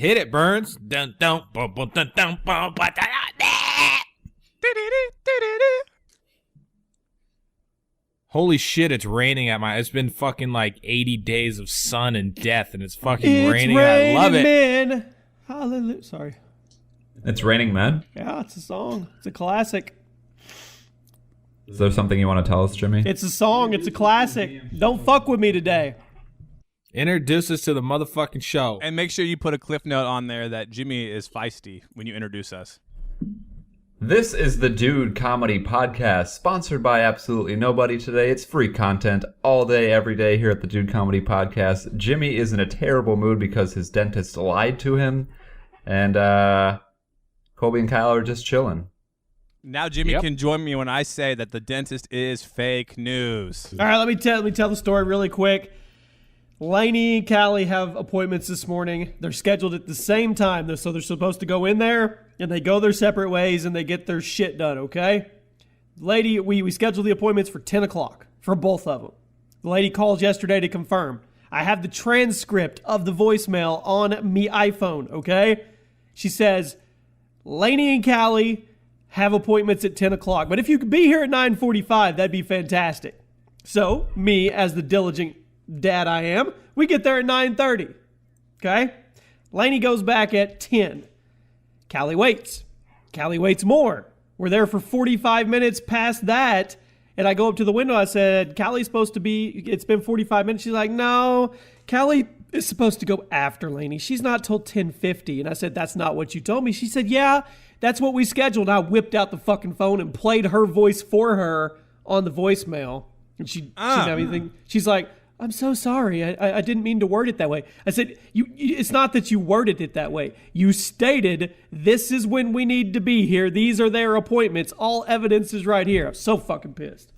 Hit it, Burns. Dun, dun, bum, bum, dun, dun, bum, ba, da, da. Holy shit, it's raining it's been fucking like 80 days of sun and death, and it's fucking raining. I love it. Man. Hallelujah. Sorry. It's Raining Men? Yeah, it's a song. It's a classic. Is there something you want to tell us, Jimmy? It's a song. It's a classic. Don't fuck with me today. Introduce us to the motherfucking show. And make sure you put a cliff note on there that Jimmy is feisty when you introduce us. This is the Dude Comedy Podcast, sponsored by absolutely nobody today. It's free content all day, every day here at the Dude Comedy Podcast. Jimmy is in a terrible mood because his dentist lied to him. And Colby and Kyle are just chilling. Now Jimmy can join me when I say that the dentist is fake news. All right, let me tell the story really quick. Lainey and Callie have appointments this morning. They're scheduled at the same time, so they're supposed to go in there, and they go their separate ways, and they get their shit done, okay? Lady, we scheduled the appointments for 10 o'clock for both of them. The lady calls yesterday to confirm. I have the transcript of the voicemail on me iPhone, okay? She says, Lainey and Callie have appointments at 10 o'clock, but if you could be here at 9:45, that'd be fantastic. So, me, as the diligent dad I am, we get there at 9:30, okay? Lainey goes back at 10. Callie waits. Callie waits more. We're there for 45 minutes past that, and I go up to the window. I said, Callie's supposed to be, it's been 45 minutes. She's like, no, Callie is supposed to go after Lainey. She's not till 10:50. And I said, that's not what you told me. She said, yeah, that's what we scheduled. I whipped out the fucking phone and played her voice for her on the voicemail. And she didn't have anything. She's like, I'm so sorry. I didn't mean to word it that way. I said, it's not that you worded it that way. You stated, this is when we need to be here. These are their appointments. All evidence is right here. I'm so fucking pissed.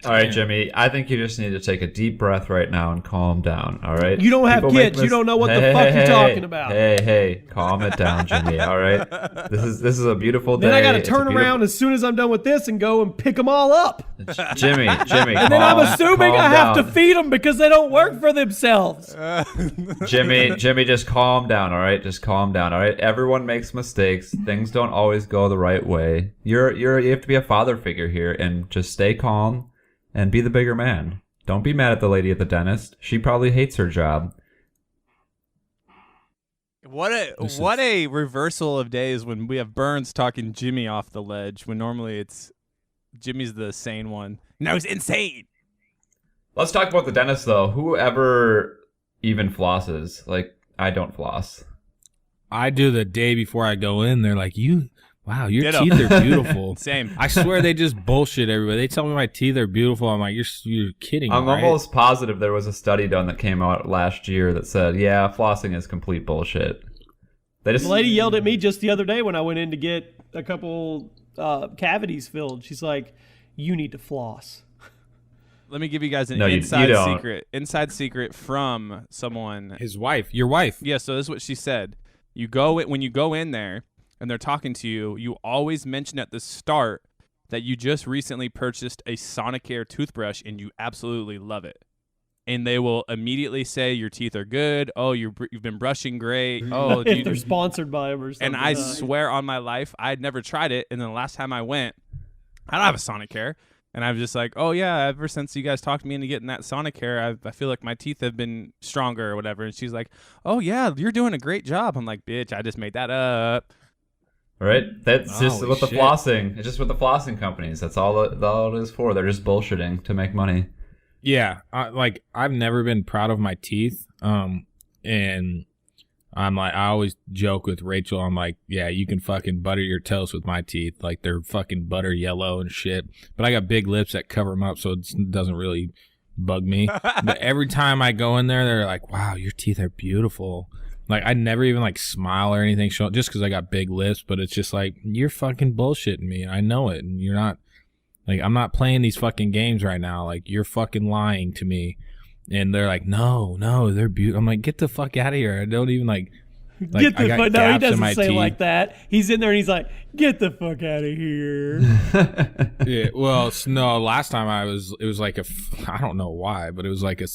All right, Jimmy, I think you just need to take a deep breath right now and calm down, all right? You don't have kids. You don't know what the fuck you're talking about. Hey, calm it down, Jimmy, all right? This is a beautiful day. Then I got to turn around as soon as I'm done with this and go and pick them all up. Jimmy, And then I'm assuming I have to feed them because they don't work for themselves. Jimmy, just calm down, all right? Just calm down, all right? Everyone makes mistakes. Things don't always go the right way. You have to be a father figure here and just stay calm. And be the bigger man. Don't be mad at the lady at the dentist. She probably hates her job. What a reversal of days when we have Burns talking Jimmy off the ledge, when normally it's Jimmy's the sane one. Now he's insane. Let's talk about the dentist, though. Whoever even flosses. Like, I don't floss. I do the day before I go in. They're like, wow, your teeth are beautiful. Same. I swear they just bullshit everybody. They tell me my teeth are beautiful. I'm like, you're kidding me, I'm right? almost positive there was a study done that came out last year that said, yeah, flossing is complete bullshit. The lady yelled at me just the other day when I went in to get a couple cavities filled. She's like, you need to floss. Let me give you guys an you inside secret from someone. His wife. Your wife. Yeah, so this is what she said. When you go in there and they're talking to you, you always mention at the start that you just recently purchased a Sonicare toothbrush and you absolutely love it. And they will immediately say your teeth are good. Oh, you've been brushing great. Oh, if they're sponsored by them or something. And I swear on my life, I'd never tried it. And then the last time I went, I don't have a Sonicare. And I was just like, oh, yeah, ever since you guys talked me into getting that Sonicare, I feel like my teeth have been stronger or whatever. And she's like, oh, yeah, you're doing a great job. I'm like, bitch, I just made that up. Right? That's just with the flossing. It's just with the flossing companies. That's all it is for. They're just bullshitting to make money. Yeah. I've never been proud of my teeth. And I'm like, I always joke with Rachel. I'm like, yeah, you can fucking butter your toast with my teeth. Like, they're fucking butter yellow and shit. But I got big lips that cover them up, so it doesn't really bug me. But every time I go in there, they're like, wow, your teeth are beautiful. Like, I never even, like, smile or anything just because I got big lips. But it's just like, you're fucking bullshitting me. I know it. And you're not, like, I'm not playing these fucking games right now. Like, you're fucking lying to me. And they're like, no, they're beautiful. I'm like, get the fuck out of here. I don't even, like get the fuck. No, he doesn't say teeth. like that. He's in there and he's like, get the fuck out of here. Yeah, well, no, last time it was like I don't know why, but it was like a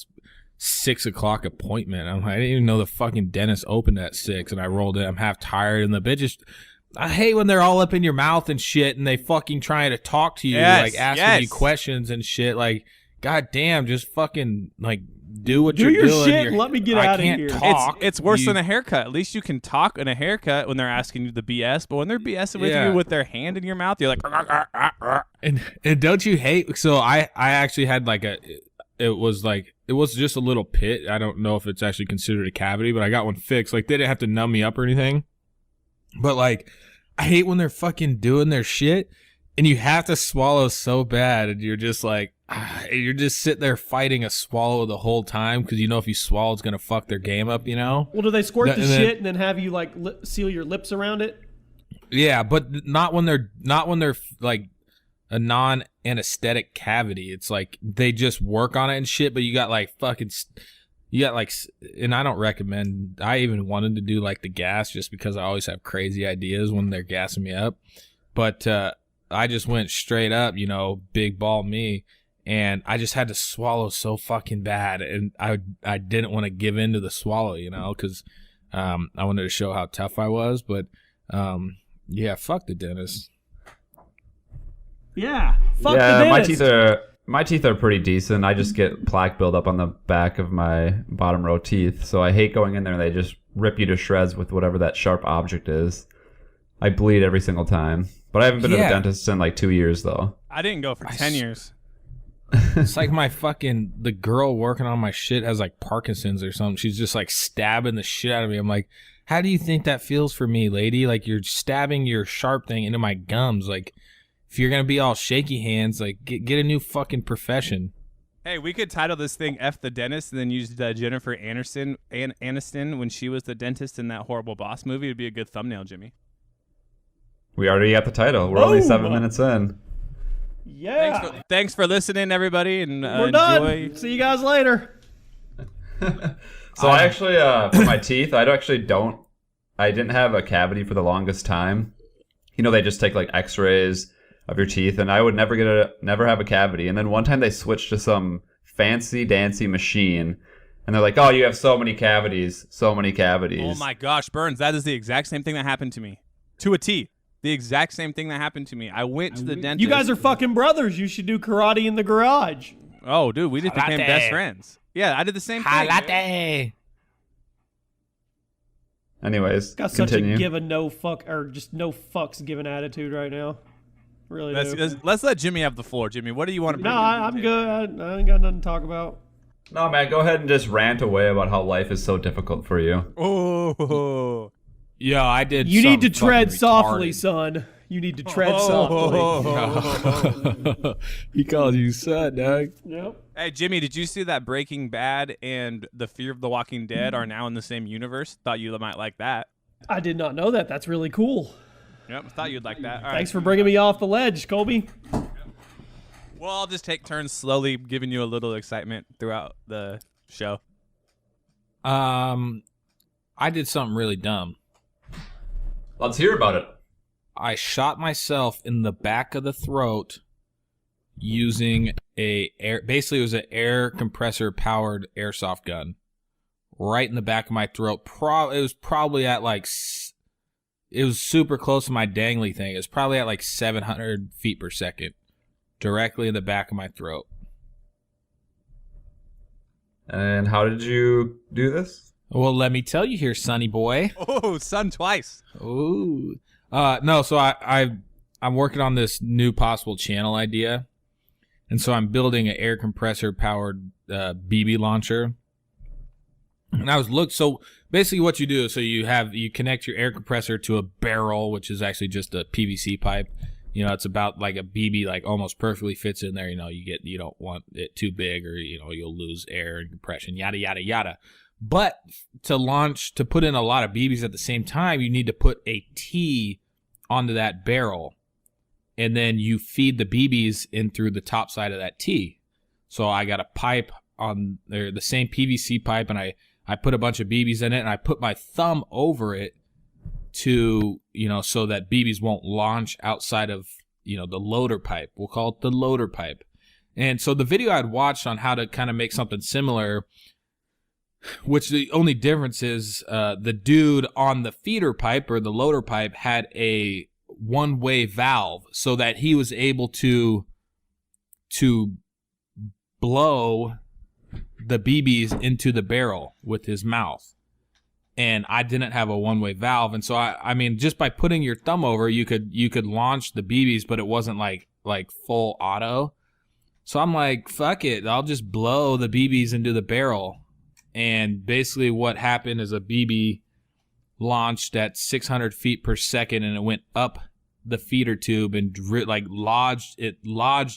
6:00 appointment. I'm like, I didn't even know the fucking dentist opened at 6, and I rolled in. I'm half tired, and the bitch just. I hate when they're all up in your mouth and shit, and they fucking trying to talk to you, Yes, like asking yes. you questions and shit. Like, goddamn, just fucking like do what Do you're your doing. shit You're- and let me get I outta can't here. Talk. It's worse You- than a haircut. At least you can talk in a haircut when they're asking you the BS, but when they're BSing with Yeah. you with their hand in your mouth, you're like, And don't you hate? So I actually had like it was just a little pit. I don't know if it's actually considered a cavity, but I got one fixed. Like they didn't have to numb me up or anything. But like, I hate when they're fucking doing their shit and you have to swallow so bad, and you're just like, you're just sitting there fighting a swallow the whole time because you know if you swallow, it's gonna fuck their game up. You know? Well, do they squirt the And then- shit and then have you like seal your lips around it? Yeah, but not when they're like a non-anesthetic cavity. It's like they just work on it and shit, but you got like and I don't recommend. I even wanted to do like the gas just because I always have crazy ideas when they're gassing me up, but I just went straight up, you know, big ball me, and I just had to swallow so fucking bad, and I didn't want to give in to the swallow, you know, because I wanted to show how tough I was, but yeah, fuck the dentist. Yeah. Fuck the Yeah, dentist. my teeth are pretty decent. I just get plaque buildup on the back of my bottom row teeth, so I hate going in there and they just rip you to shreds with whatever that sharp object is. I bleed every single time. But I haven't been to the Yeah. dentist in like 2 years though. I didn't go for 10 years. It's like the girl working on my shit has like Parkinson's or something. She's just like stabbing the shit out of me. I'm like, how do you think that feels for me, lady? Like you're stabbing your sharp thing into my gums. Like if you're going to be all shaky hands, like get a new fucking profession. Hey, we could title this thing F the Dentist and then use Jennifer Aniston when she was the dentist in that horrible Boss movie. It'd be a good thumbnail, Jimmy. We already got the title. We're only Boom. 7 minutes in. Yeah. Thanks for listening, everybody, and We're enjoy. done. See you guys later. So I actually, for my teeth, I didn't have a cavity for the longest time. You know, they just take like x-rays of your teeth, and I would never have a cavity. And then one time they switched to some fancy dancy machine, and they're like, oh, you have so many cavities. Oh my gosh, Burns, that is the exact same thing that happened to me. To a T. The exact same thing that happened to me. I went to the dentist. You guys are fucking brothers. You should do karate in the garage. Oh, dude, we just became Karate. best friends. Yeah, I did the same thing. Halate. Anyways, Got continue. such a give a no fuck or just no fucks given attitude right now. Really do. Let's let Jimmy have the floor. Jimmy, what do you want to bring? No, I'm good. I ain't got nothing to talk about. No, man, go ahead and just rant away about how life is so difficult for you. Oh, Yeah, I did. You need to something tread fucking softly, retarded. son. You need to tread softly. He calls you son, dog. Yep. hey, Jimmy, did you see that Breaking Bad and The Fear of the Walking Dead are now in the same universe? Thought you might like that. I did not know that. That's really cool. Yep, thought you'd like that. All right. Thanks for bringing me off the ledge, Colby. Well, I'll just take turns slowly giving you a little excitement throughout the show. I did something really dumb. Let's hear about it. I shot myself in the back of the throat using basically it was an air compressor powered airsoft gun right in the back of my throat. It was probably at like it was super close to my dangly thing. It was probably at like 700 feet per second, directly in the back of my throat. And how did you do this? Well, let me tell you here, sonny boy. Oh, son, twice. Ooh. No, so I'm working on this new possible channel idea. And so I'm building an air compressor powered BB launcher. And so basically what you do is you connect your air compressor to a barrel, which is actually just a PVC pipe. You know, it's about like a BB, like almost perfectly fits in there. You know, you don't want it too big or, you know, you'll lose air and compression, yada, yada, yada. But to put in a lot of BBs at the same time, you need to put a T onto that barrel. And then you feed the BBs in through the top side of that T. So I got a pipe on there, the same PVC pipe, and I put a bunch of BBs in it, and I put my thumb over it to, you know, so that BBs won't launch outside of, you know, the loader pipe. We'll call it the loader pipe. And so the video I'd watched on how to kind of make something similar, which the only difference is the dude on the feeder pipe or the loader pipe had a one-way valve so that he was able to blow the BBs into the barrel with his mouth. And I didn't have a one-way valve, and so I mean, just by putting your thumb over, you could launch the BBs, but it wasn't like full auto. So I'm like, fuck it, I'll just blow the BBs into the barrel. And basically, what happened is a BB launched at 600 feet per second, and it went up the feeder tube and lodged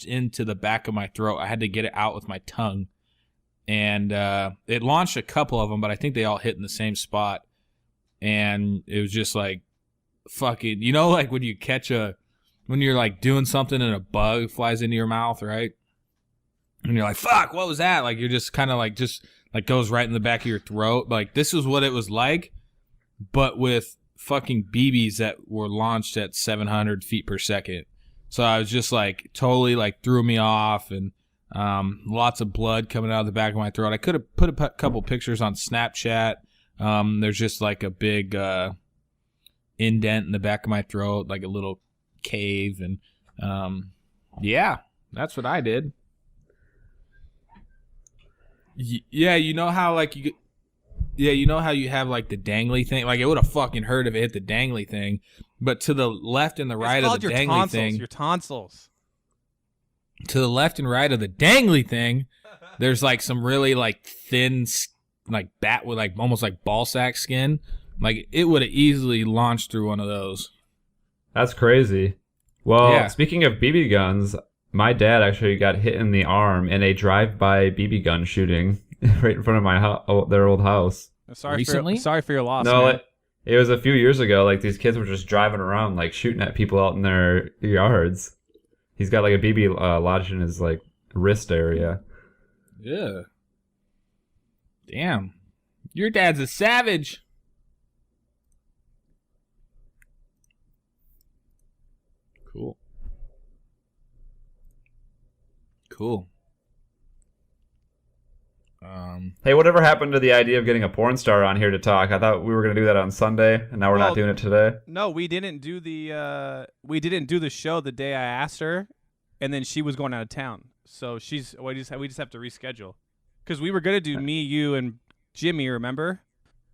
into the back of my throat. I had to get it out with my tongue. And it launched a couple of them, but I think they all hit in the same spot. And it was just like, fucking, you know, like when you're like doing something and a bug flies into your mouth, right? And you're like, fuck, what was that? Like, you're just kind of like, just like goes right in the back of your throat. Like, this is what it was like, but with fucking BBs that were launched at 700 feet per second. So I was just like, totally like threw me off, and lots of blood coming out of the back of my throat. I could have put a couple pictures on Snapchat. There's just like a big indent in the back of my throat, like a little cave. And yeah, that's what I did. Yeah, you know how like you know how you have like the dangly thing? Like, it would have fucking hurt if it hit the dangly thing. But to the left and the right of the dangly thing. Your tonsils. To the left and right of the dangly thing, there's like some really like thin, like bat with like almost like ball sack skin. Like, it would have easily launched through one of those. That's crazy. Well, Yeah. Speaking of BB guns, my dad actually got hit in the arm in a drive-by BB gun shooting right in front of their old house. Recently? Sorry for your loss. No, man. it was a few years ago. Like, these kids were just driving around, like shooting at people out in their yards. He's got like a BB lodged in his like wrist area. Yeah. Damn. Your dad's a savage. Cool. Hey, whatever happened to the idea of getting a porn star on here to talk? I thought we were going to do that on Sunday, and now we're not doing it today. No, we didn't do the show the day I asked her, and then she was going out of town. So we just have to reschedule, because we were gonna do me, you, and Jimmy, remember?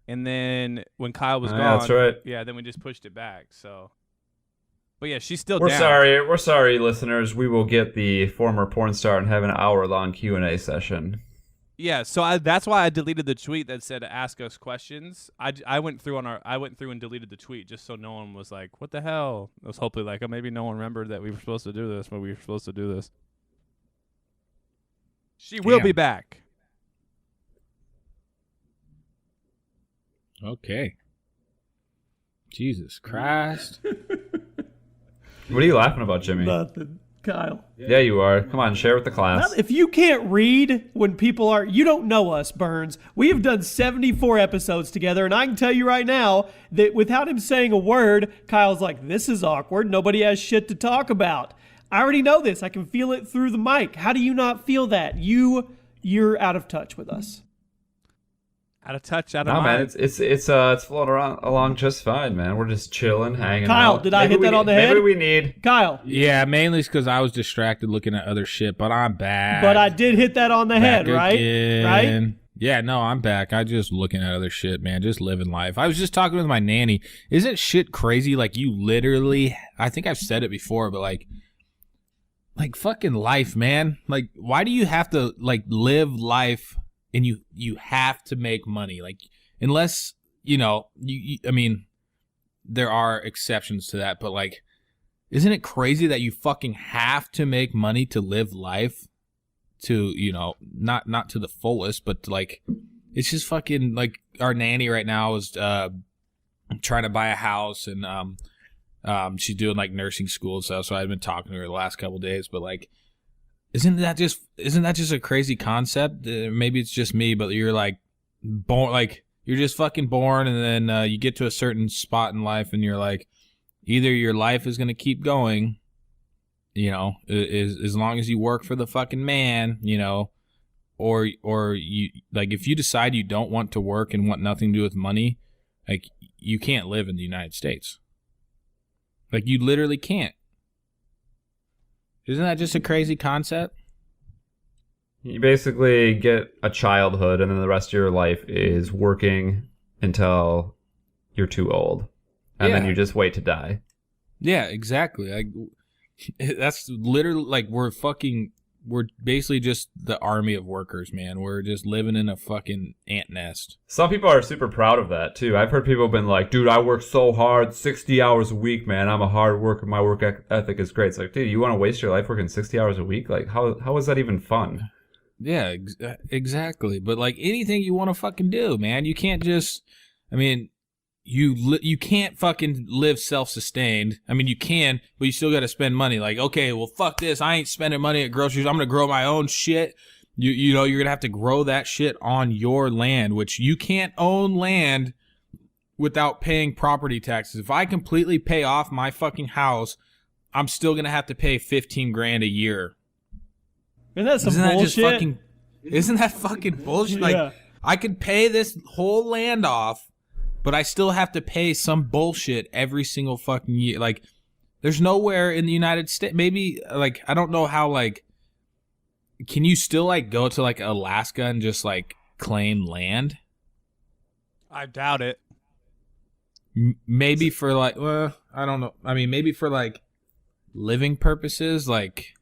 And then when Kyle was gone, yeah, that's right. Yeah, then we just pushed it back. So, but yeah, she's still We're down. sorry. We're sorry, listeners. We will get the former porn star and have an hour-long Q&A session. Yeah, so that's why I deleted the tweet that said "ask us questions." I went through and deleted the tweet just so no one was like, "What the hell?" It was hopefully like, oh, maybe no one remembered that we were supposed to do this, but we were supposed to do this. She will be back. Okay. Jesus Christ. What are you laughing about, Jimmy? Nothing. Kyle. Yeah, you are. Come on, share with the class. If you can't read when people are, you don't know us, Burns. We have done 74 episodes together, and I can tell you right now that without him saying a word, Kyle's like, this is awkward. Nobody has shit to talk about. I already know this. I can feel it through the mic. How do you not feel that? You're out of touch with us. Out of touch, out of No, mind. man, it's floating along just fine, man. We're just chilling, hanging Kyle, out. did I hit that on the head? Maybe we need... Kyle. Yeah, mainly because I was distracted looking at other shit, but I'm back. But I did hit that on the head, right? Again. Right? Yeah, no, I'm back. I just looking at other shit, man. Just living life. I was just talking with my nanny. Isn't shit crazy? Like, you literally, I think I've said it before, but like fucking life, man. Like, why do you have to like live life and you have to make money? Like, unless, you know, I mean, there are exceptions to that, but like, isn't it crazy that you fucking have to make money to live life? To, you know, not to the fullest, but to, like, it's just fucking like our nanny right now is trying to buy a house, and she's doing like nursing school and stuff. So I've been talking to her the last couple of days, but like, isn't that just a crazy concept? Maybe it's just me, but you're like born, like you're just fucking born, and then you get to a certain spot in life, and you're like, either your life is gonna keep going. You know, as long as you work for the fucking man, you know, or you like if you decide you don't want to work and want nothing to do with money, like you can't live in the United States. Like you literally can't. Isn't that just a crazy concept? You basically get a childhood, and then the rest of your life is working until you're too old, and then you just wait to die. Yeah, exactly. Like that's literally like we're basically just the army of workers, man. We're just living in a fucking ant nest. Some people are super proud of that too. I've heard people been like, "Dude, I work so hard, 60 hours a week, man. I'm a hard worker. My work ethic is great." It's like, dude, you want to waste your life working 60 hours a week? Like, how is that even fun? Yeah, exactly. But like anything you want to fucking do, man, you can't just. I mean, you can't fucking live self-sustained. I mean, you can, but you still got to spend money. Like, okay, well, fuck this. I ain't spending money at groceries. I'm gonna grow my own shit. You know, you're gonna have to grow that shit on your land, which you can't own land without paying property taxes. If I completely pay off my fucking house, I'm still gonna have to pay $15,000 a year. Isn't that some Isn't that bullshit? just fucking? Isn't that fucking bullshit? Like, Yeah. I could pay this whole land off, but I still have to pay some bullshit every single fucking year. Like, there's nowhere in the United States. Maybe like I don't know how. Like, can you still like go to like Alaska and just like claim land? I doubt it. Maybe for like, well, I don't know. I mean, maybe for like living purposes, like.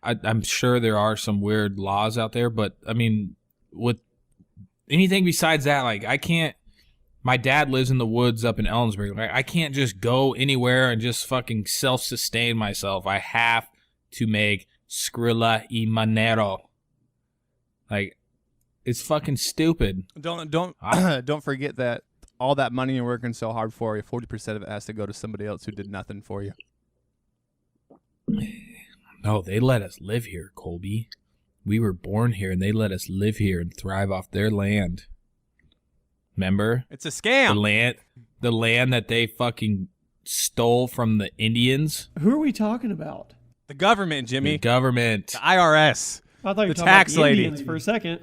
I'm sure there are some weird laws out there, but I mean, with anything besides that, like I can't. My dad lives in the woods up in Ellensburg. Like, I can't just go anywhere and just fucking self-sustain myself. I have to make Skrilla y Monero. Like, it's fucking stupid. Don't forget that all that money you're working so hard for, 40% of it has to go to somebody else who did nothing for you. No, they let us live here, Colby. We were born here, and they let us live here and thrive off their land. Remember? It's a scam. The land that they fucking stole from the Indians. Who are we talking about? The government, Jimmy. The government. The IRS. I thought you were The talking tax about the lady. Indians for a second.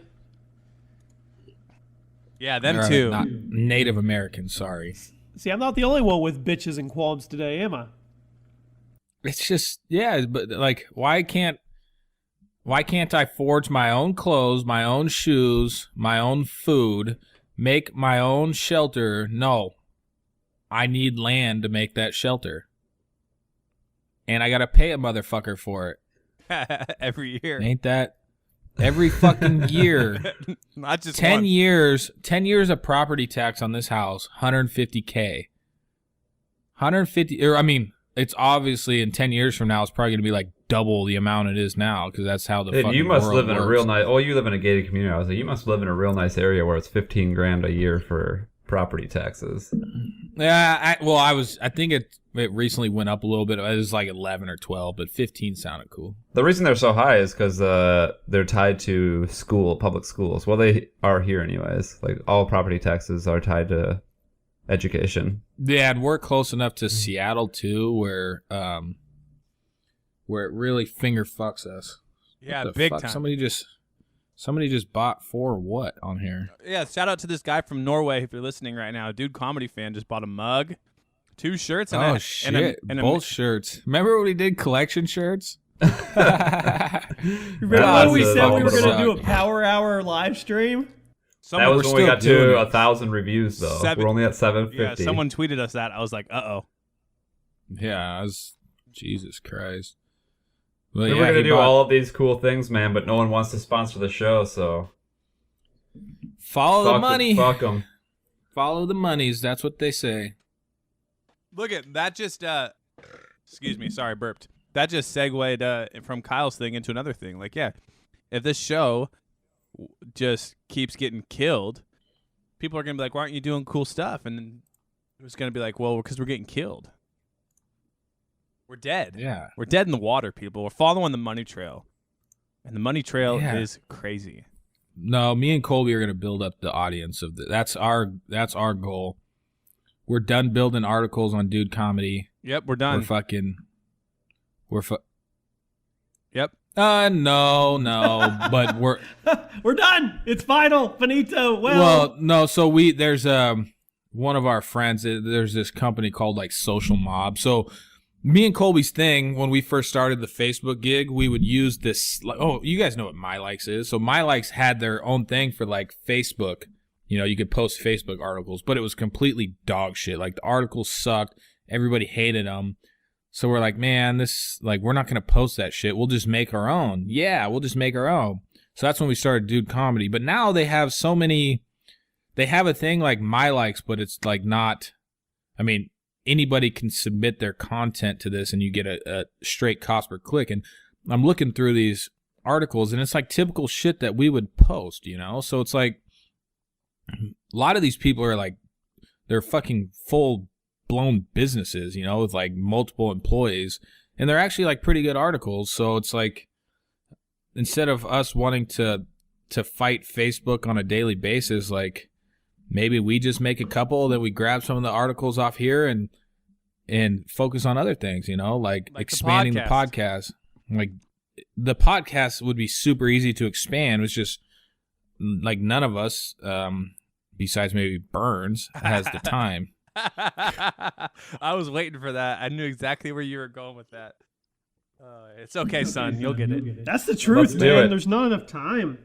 Yeah, them Or, too. not Native Americans, sorry. See, I'm not the only one with bitches and qualms today, am I? It's just, yeah, but like, why can't I forge my own clothes, my own shoes, my own food, make my own shelter? No, I need land to make that shelter. And I got to pay a motherfucker for it. Every year. Ain't that every fucking year? Not just 10 once. 10 years of property tax on this house, $150K. 150, or I mean, it's obviously in 10 years from now, it's probably going to be like double the amount it is now because that's how the Dude, fucking you must world live in works. a real nice. Oh, you live in a gated community. I was like, you must live in a real nice area where it's $15,000 a year for property taxes. Yeah, I think it recently went up a little bit. It was like 11 or 12, but 15 sounded cool. The reason they're so high is because they're tied to public schools. Well, they are here anyways. Like all property taxes are tied to education. Yeah, and we're close enough to Seattle too, where it really finger fucks us. Yeah, What the big fuck? time. Somebody just bought for what on here? Yeah, shout out to this guy from Norway if you're listening right now. Dude, comedy fan, just bought a mug, 2 shirts, and Oh shit! Both shirts. Remember when we did collection shirts? Remember That when we was said we fucking were going to do a suck. power hour live stream? That was we're when we still got doing to it. 1,000 reviews, though. Seven- We're only at 750. Yeah, someone tweeted us that. I was like, uh-oh. Yeah, I was. Jesus Christ. Well, We were yeah, going to he do bought- all of these cool things, man, but no one wants to sponsor the show, so... Follow the money. Fuck them. Follow the monies. That's what they say. Look at that just, excuse me, sorry, burped. That just segued from Kyle's thing into another thing. Like, yeah, if this show just keeps getting killed, people are going to be like, why aren't you doing cool stuff? And then it's going to be like, well, because we're getting killed. We're dead. Yeah. We're dead in the water, people. We're following the money trail. And the money trail Yeah. is crazy. No, me and Colby are gonna build up the audience of that's our goal. We're done building articles on Dude Comedy. Yep, we're done. Yep. No, but We're done. It's final. Finito. well, no. So there's one of our friends. There's this company called like Social Mob. So me and Colby's thing when we first started the Facebook gig, we would use this. Oh, you guys know what My Likes is. So My Likes had their own thing for like Facebook. You know, you could post Facebook articles, but it was completely dog shit. Like the articles sucked. Everybody hated them. So we're like, man, we're not going to post that shit. We'll just make our own. Yeah, we'll just make our own. So that's when we started Dude Comedy. But now they have so many, they have a thing like My Likes, but it's like not, I mean, anybody can submit their content to this and you get a straight cost per click. And I'm looking through these articles and it's like typical shit that we would post, you know? So it's like, a lot of these people are like, they're fucking full-blown businesses, you know, with like multiple employees, and they're actually like pretty good articles. So it's like, instead of us wanting to fight Facebook on a daily basis, like maybe we just make a couple, then we grab some of the articles off here and focus on other things, you know, like expanding the podcast. Like the podcast would be super easy to expand. It's just like none of us, besides maybe Burns, has the time. I was waiting for that. I knew exactly where you were going with that. It's okay, son. You'll get it. That's the truth, man. There's not enough time.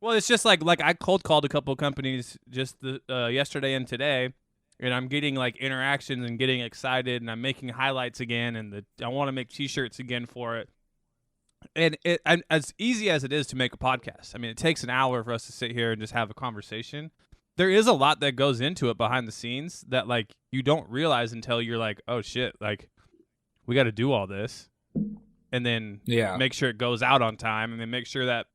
Well, it's just like I cold called a couple of companies just yesterday and today, and I'm getting like interactions and getting excited, and I'm making highlights again, and I want to make T-shirts again for it. And as easy as it is to make a podcast, I mean, it takes an hour for us to sit here and just have a conversation. There is a lot that goes into it behind the scenes that like you don't realize until you're like, oh shit, like we got to do all this, and then make sure it goes out on time, and then make sure that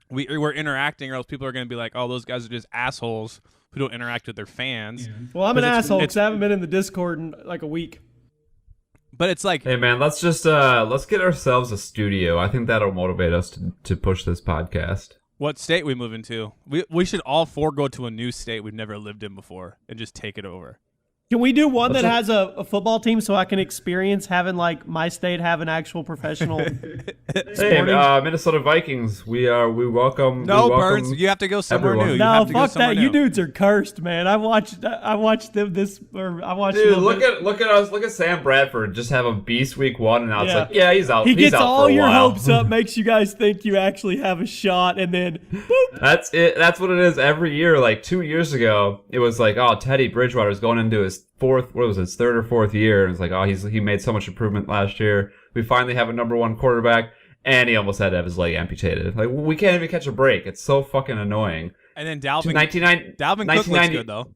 we're interacting, or else people are going to be like, oh, those guys are just assholes who don't interact with their fans. Yeah. Well, I'm an asshole because I haven't been in the Discord in like a week. But it's like, hey man, let's just let's get ourselves a studio. I think that'll motivate us to push this podcast. What state we move into? We should all four go to a new state we've never lived in before and just take it over. Can we do one that has a football team so I can experience having like my state have an actual professional? Hey, Minnesota Vikings, we welcome. No, we welcome Burns, you have to go somewhere everyone. new. No, fuck that. You dudes are cursed, man. I watched them this. Or I watched. Dude, look at us. Look at Sam Bradford. Just have a beast week one, and now it's like, yeah, he's out. He gets out all for a your while. hopes up, makes you guys think you actually have a shot, and then boop. That's it. That's what it is every year. Like 2 years ago, it was like, oh, Teddy Bridgewater's going into his third or fourth year, and it's like, oh, he made so much improvement last year. We finally have a number one quarterback, and he almost had to have his leg amputated. Like, we can't even catch a break. It's so fucking annoying. And then Dalvin Cook looks good though.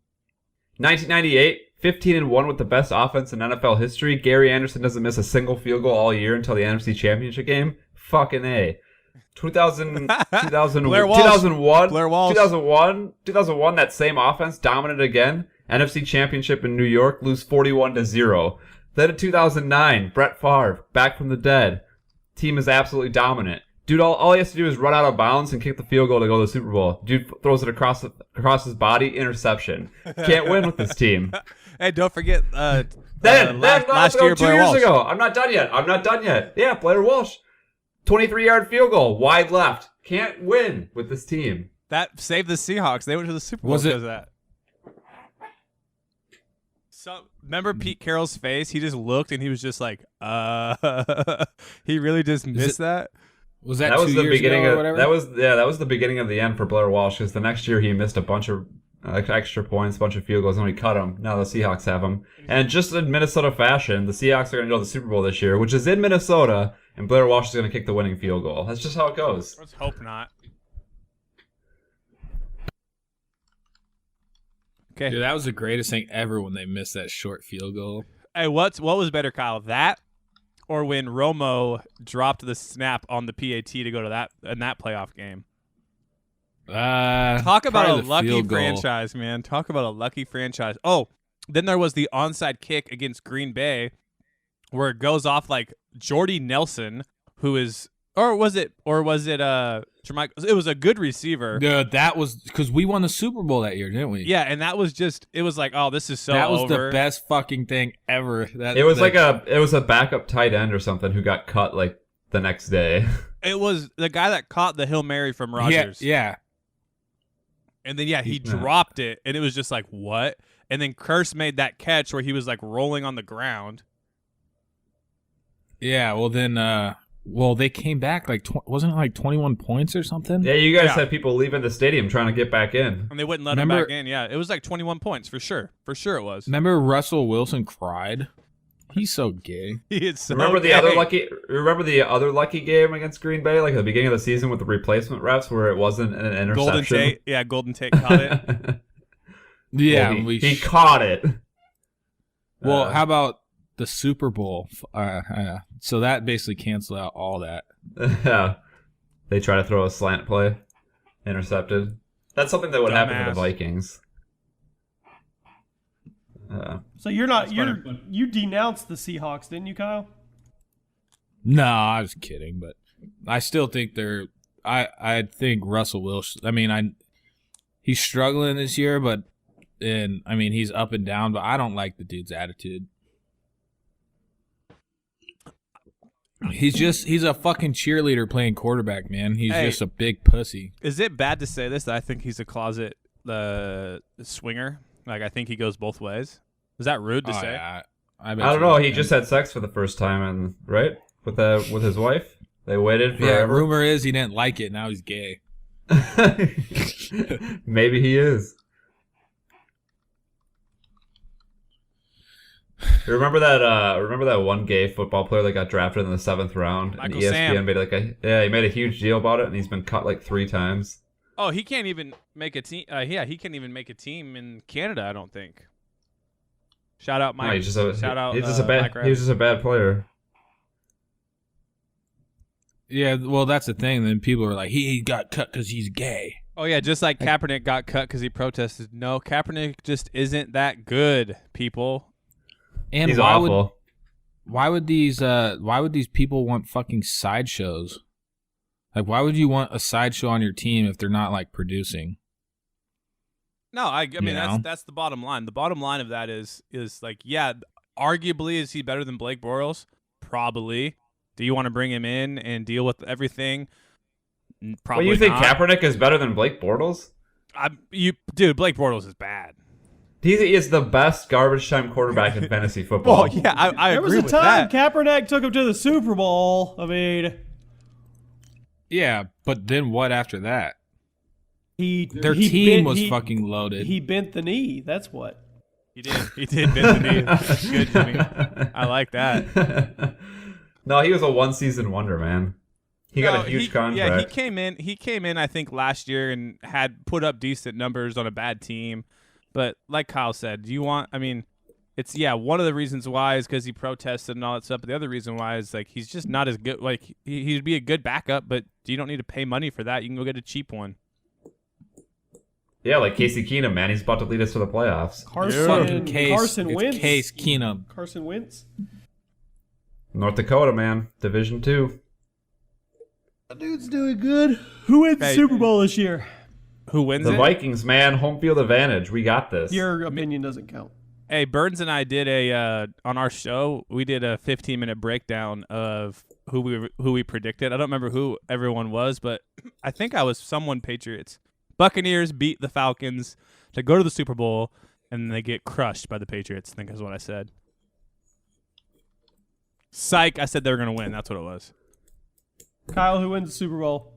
1998, 15-1 with the best offense in NFL history. Gary Anderson doesn't miss a single field goal all year until the NFC Championship game. Fucking A. 2001, Blair Walsh. 2001, that same offense dominant again. NFC Championship in New York, lose 41-0. Then in 2009, Brett Favre, back from the dead. Team is absolutely dominant. Dude, all he has to do is run out of bounds and kick the field goal to go to the Super Bowl. Dude throws it across his body, interception. Can't win with this team. Hey, don't forget last year, 2 years ago. I'm not done yet. Yeah, Blair Walsh. 23-yard field goal, wide left. Can't win with this team. That saved the Seahawks. They went to the Super Bowl because of that. So, remember Pete Carroll's face? He just looked and he was just like, he really just missed that. Was that 2 years ago or whatever? That was the beginning of the end for Blair Walsh, because the next year he missed a bunch of extra points, a bunch of field goals, and we cut him. Now the Seahawks have him. And just in Minnesota fashion, the Seahawks are going to go to the Super Bowl this year, which is in Minnesota, and Blair Walsh is going to kick the winning field goal. That's just how it goes. Let's hope not. Okay. Dude, that was the greatest thing ever when they missed that short field goal. Hey, what was better, Kyle? That or when Romo dropped the snap on the PAT to go to that playoff game? Talk about a lucky franchise, man. Talk about a lucky franchise. Oh, then there was the onside kick against Green Bay where it goes off like Jordy Nelson, who is Or was it Jermichael? It was a good receiver. That was because we won the Super Bowl that year, didn't we? Yeah, and that was it was like, oh, this is so that was over. the best fucking thing ever. It was a backup tight end or something who got cut like the next day. It was the guy that caught the Hail Mary from Rodgers. Yeah. And then, he dropped it, and it was just like, what? And then Kearse made that catch where he was, like, rolling on the ground. Yeah, well, then, they came back, like, wasn't it like 21 points or something? Yeah, you guys had people leaving the stadium trying to get back in. And they wouldn't let him back in. Yeah, it was like 21 points, for sure. For sure it was. Remember Russell Wilson cried? He's so gay. He is so Remember gay. the other lucky game against Green Bay, like at the beginning of the season with the replacement refs, where it wasn't an interception. Golden Tate caught it. Yeah, well, he caught it. Well, how about the Super Bowl? So that basically canceled out all that. Yeah, they try to throw a slant play, intercepted. That's something that would happen to the Vikings. So you denounced the Seahawks, didn't you, Kyle? No, I was kidding, but I still think I think Russell Wilson. I mean, he's struggling this year, he's up and down, but I don't like the dude's attitude. He's a fucking cheerleader playing quarterback, man. He's just a big pussy. Is it bad to say this? That I think he's a closet swinger. Like, I think he goes both ways. Is that rude to say? Yeah. I don't know. He just had sex for the first time, and right with his wife. They waited for. Yeah. Rumor is he didn't like it. Now he's gay. Maybe he is. Remember that one gay football player that got drafted in the 7th round? Michael and ESPN Sam. He made a huge deal about it, and he's been cut like 3 times. Oh, he can't even make a team. He can't even make a team in Canada, I don't think. Shout out Mike. No, he's just a bad player. Yeah, well, that's the thing. Then people are like, he got cut because he's gay. Oh, yeah, just like Kaepernick got cut because he protested. No, Kaepernick just isn't that good, people. And he's awful. Why would these people want fucking sideshows? Like, why would you want a sideshow on your team if they're not like producing? No, I mean that's the bottom line. The bottom line of that is like, yeah, arguably is he better than Blake Bortles? Probably. Do you want to bring him in and deal with everything? Probably. Well, you think not. Kaepernick is better than Blake Bortles? Dude, Blake Bortles is bad. He is the best garbage time quarterback in fantasy football. Oh yeah, I agree with that. There was a time Kaepernick took him to the Super Bowl. I mean, yeah, but then what after that? Their he team bent, was he, fucking loaded. He bent the knee. That's what. He did bend the knee. Good, Jimmy. I like that. No, he was a one-season wonder, man. He got a huge contract. Yeah, he came in I think last year and had put up decent numbers on a bad team. But like Kyle said, it's one of the reasons why is because he protested and all that stuff. But the other reason why is like he's just not as good. Like he'd be a good backup, but you don't need to pay money for that. You can go get a cheap one. Yeah, like Casey Keenum, man. He's about to lead us to the playoffs. Carson Wentz. Case Keenum. Carson Wentz. North Dakota, man. Division 2. That dude's doing good. Who wins the Super Bowl this year? Who wins the it? Home man. Home field advantage. We got this. Your opinion doesn't count. Hey, Burns and I did on our show, we did a 15-minute breakdown of who we predicted. I don't remember who everyone was, but I think I was someone Patriots. Buccaneers beat the Falcons to go to the Super Bowl, and they get crushed by the Patriots, I think is what I said. Psych, I said they were going to win. That's what it was. Kyle, who wins the Super Bowl?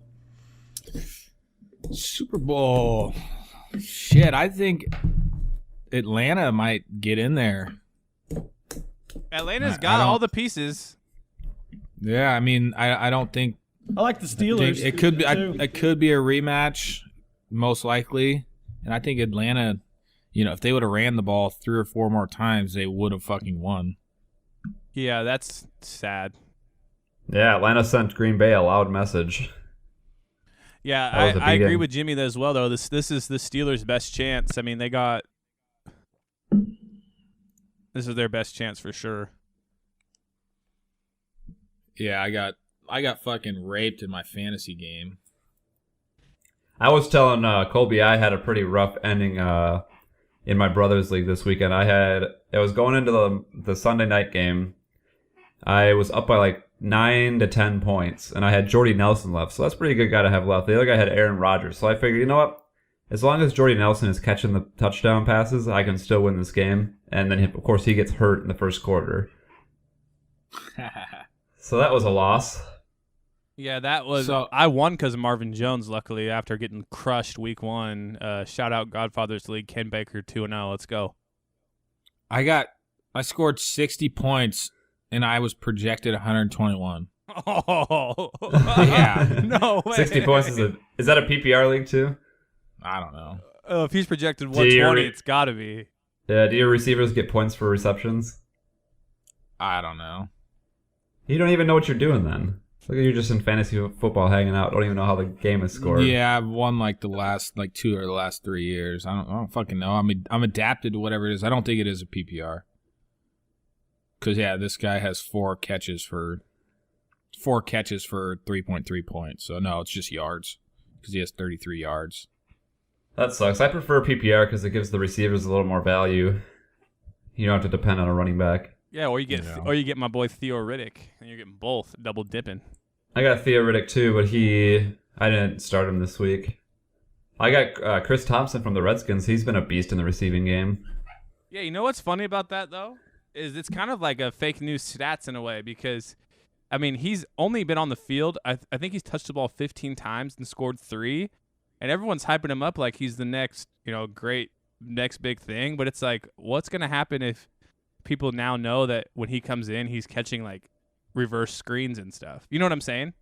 Super Bowl. Shit, I think Atlanta might get in there. Atlanta's got all the pieces. Yeah, I mean, I don't think. I like the Steelers. It could be. It could be a rematch, most likely. And I think Atlanta, if they would have ran the ball 3 or 4 more times, they would have fucking won. Yeah, that's sad. Yeah, Atlanta sent Green Bay a loud message. Yeah, I agree with Jimmy as well, though. This is the Steelers' best chance. I mean, this is their best chance for sure. Yeah, I got fucking raped in my fantasy game. I was telling Colby I had a pretty rough ending in my brother's league this weekend. I was going into the Sunday night game. I was up by like 9 to 10 points, and I had Jordy Nelson left, so that's a pretty good guy to have left. The other guy had Aaron Rodgers, so I figured, you know what? As long as Jordy Nelson is catching the touchdown passes, I can still win this game. And then, of course, he gets hurt in the first quarter. So that was a loss. Yeah, that was. So- I won because of Marvin Jones. Luckily, after getting crushed week 1. Shout out Godfathers League, Ken Baker 2-0. Let's go. I scored 60 points and I was projected 121. Oh, Yeah. No way. 60 points is that a PPR league too? I don't know. If he's projected Do you 120, re- it's got to be. Yeah, do your receivers get points for receptions? I don't know. You don't even know what you're doing then. Look at you just in fantasy football hanging out. Don't even know how the game is scored. Yeah, I've won like the last 2 or the last 3 years. I don't fucking know. I'm adapted to whatever it is. I don't think it is a PPR. Cause yeah, this guy has 4 catches for 3.3 points. So no, it's just yards because he has 33 yards. That sucks. I prefer PPR because it gives the receivers a little more value. You don't have to depend on a running back. Yeah, or you get Yeah. or you get my boy Theo Riddick, and you're getting both, double dipping. I got Theo Riddick too, but I didn't start him this week. I got Chris Thompson from the Redskins. He's been a beast in the receiving game. Yeah, you know what's funny about that though is it's kind of like a fake news stats in a way because, I mean, he's only been on the field. I think he's touched the ball 15 times and scored 3, and everyone's hyping him up like he's the next, great next big thing. But it's like, what's gonna happen if people now know that when he comes in, he's catching like reverse screens and stuff? You know what I'm saying?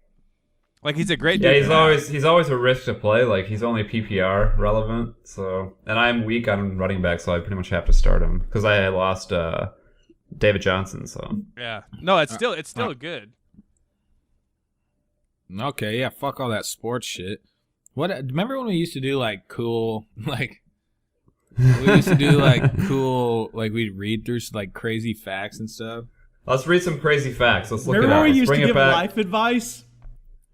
Like he's a great Yeah, dude. he's always a risk to play. Like he's only PPR relevant. So, and I'm weak on running back, so I pretty much have to start him because I lost David Johnson. So Yeah. No, it's still good. Okay, yeah, fuck all that sports shit. Remember when we used to do like cool like we'd read through like crazy facts and stuff. let's read some crazy facts. Let's look Remember it up. when we Let's used to bring it give back. life advice?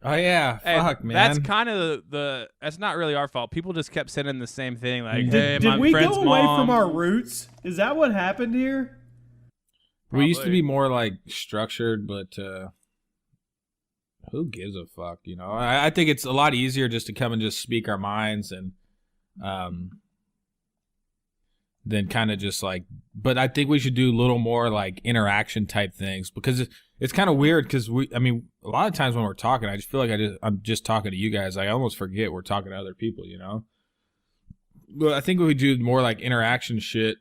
Oh yeah, Hey, fuck man. That's kind of that's not really our fault. People just kept sending the same thing like, hey, Did my we friend's go away mom. from our roots? Is that what happened here? We used to Probably. be more like structured, but who gives a fuck? I think it's a lot easier just to come and just speak our minds and then kind of just like. But I think we should do a little more like interaction type things because it's kind of weird because a lot of times when we're talking, I just feel like I'm just talking to you guys. I almost forget we're talking to other people, But I think we do more like interaction shit.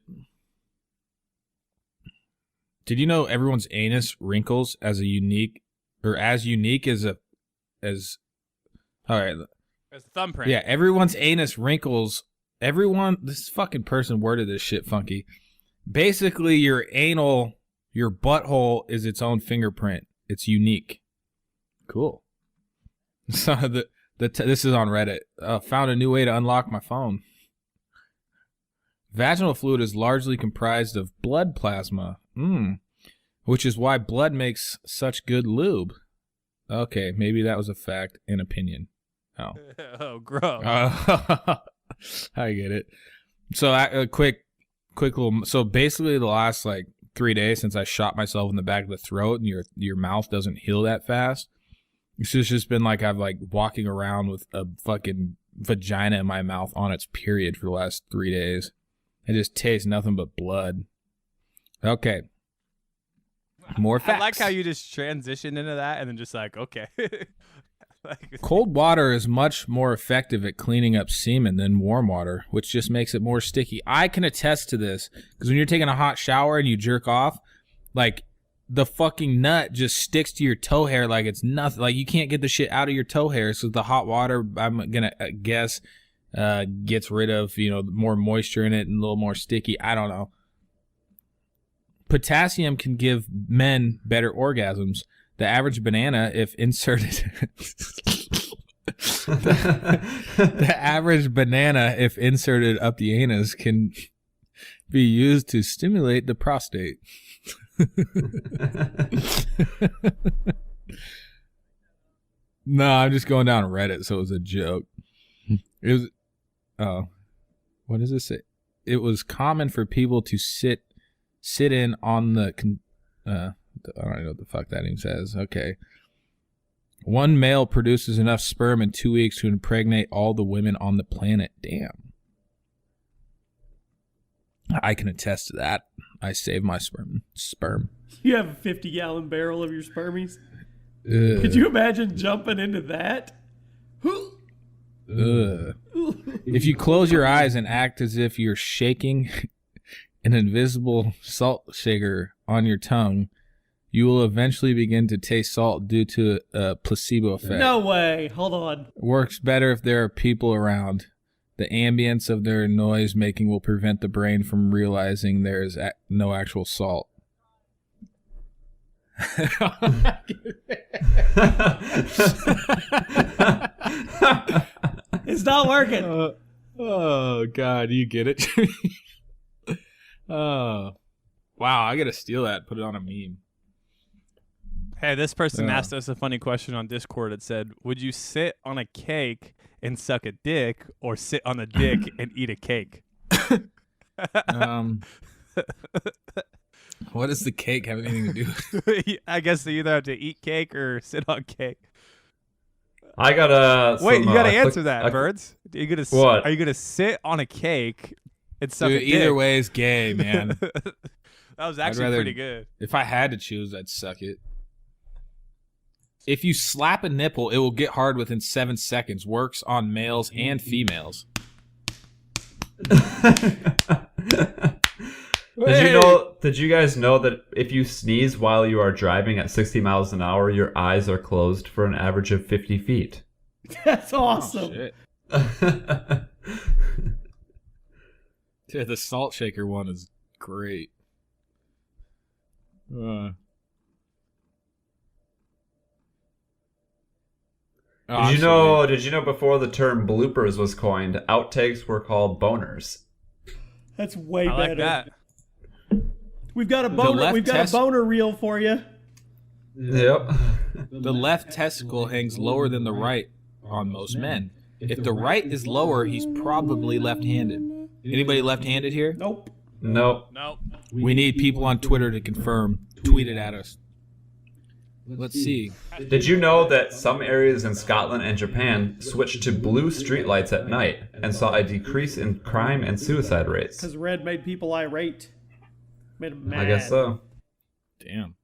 Did you know everyone's anus wrinkles as unique as all right. It's a thumbprint. Yeah, everyone's anus wrinkles. This fucking person worded this shit funky. Basically, your butthole is its own fingerprint. It's unique. Cool. So this is on Reddit. Found a new way to unlock my phone. Vaginal fluid is largely comprised of blood plasma. Which is why blood makes such good lube. Okay, maybe that was a fact and opinion. Oh. Oh, gross. I get it. So a quick little. So basically, the last like 3 days since I shot myself in the back of the throat, and your mouth doesn't heal that fast. It's just been like I've like walking around with a fucking vagina in my mouth on its period for the last 3 days. It just tastes nothing but blood. Okay. More facts. I like how you just transitioned into that and then just like, okay. Cold water is much more effective at cleaning up semen than warm water, which just makes it more sticky. I can attest to this because when you're taking a hot shower and you jerk off, like the fucking nut just sticks to your toe hair like it's nothing. Like you can't get the shit out of your toe hair. So the hot water, I'm gonna guess, gets rid of more moisture in it and a little more sticky. I don't know. Potassium can give men better orgasms. The average banana, if inserted, the average banana, if inserted up the anus, can be used to stimulate the prostate. No, I'm just going down Reddit, so it was a joke. It was, what does it say? It was common for people to sit in on the don't even know what the fuck that even says. Okay. One male produces enough sperm in 2 weeks to impregnate all the women on the planet. Damn. I can attest to that. I save my sperm. You have a 50-gallon barrel of your spermies. Ugh. Could you imagine jumping into that? Ugh. If you close your eyes and act as if you're shaking an invisible salt shaker on your tongue, you will eventually begin to taste salt due to a placebo effect. No way. Hold on. Works better if there are people around. The ambience of their noise making will prevent the brain from realizing there is no actual salt. It's not working. Oh God, you get it? Oh, wow! I gotta steal that. Put it on a meme. Hey, this person asked us a funny question on Discord. It said, "Would you sit on a cake and suck a dick, or sit on a dick and eat a cake?" What does the cake have anything to do with? I guess they either have to eat cake or sit on cake. I gotta Wait, you gotta click- answer that, Birds. Are you gonna What? Are you gonna sit on a cake and suck Dude, a dick? either way is gay, man. That was actually rather- pretty good. If I had to choose, I'd suck it. If you slap a nipple, it will get hard within 7 seconds. Works on males and females. Did you guys know that if you sneeze while you are driving at 60 miles an hour, your eyes are closed for an average of 50 feet? That's awesome. Shit. Dude, the salt shaker one is great. Did you know before the term bloopers was coined, outtakes were called boners? That's way I better. like that. We've got a boner. left We've got test- a boner reel for you. Yep. The left testicle hangs lower than the right on most men. If the right is lower, he's probably left-handed. Anybody left-handed here? Nope. Nope. Nope. We need people on Twitter to confirm. Tweet it at us. Let's see. Did you know that some areas in Scotland and Japan switched to blue streetlights at night and saw a decrease in crime and suicide rates? Because red made people irate. Made them mad. I guess so. Damn.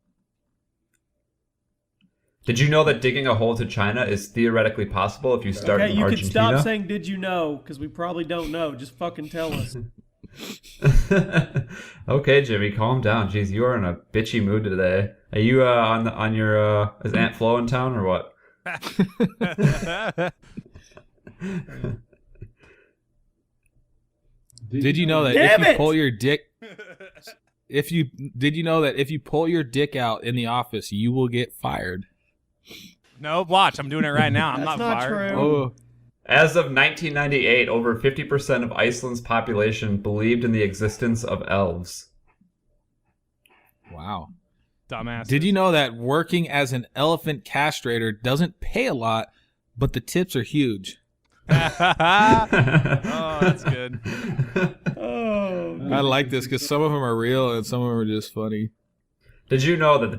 Did you know that digging a hole to China is theoretically possible if you start Okay, in you can Argentina? stop saying "Did you know?" because we probably don't know. Just fucking tell us. Okay, Jimmy, calm down. Jeez, you are in a bitchy mood today. Are you on your is Aunt Flo in town or what? Did you know that Damn if you it! pull your dick did you know that if you pull your dick out in the office, you will get fired? No, watch. I'm doing it right now. I'm That's not not fired. true. Oh, As of 1998, over 50% of Iceland's population believed in the existence of elves. wow. Dumbass. Did you know that working as an elephant castrator doesn't pay a lot, but the tips are huge? Oh, that's good. Oh, I like this because some of them are real and some of them are just funny. Did you know that the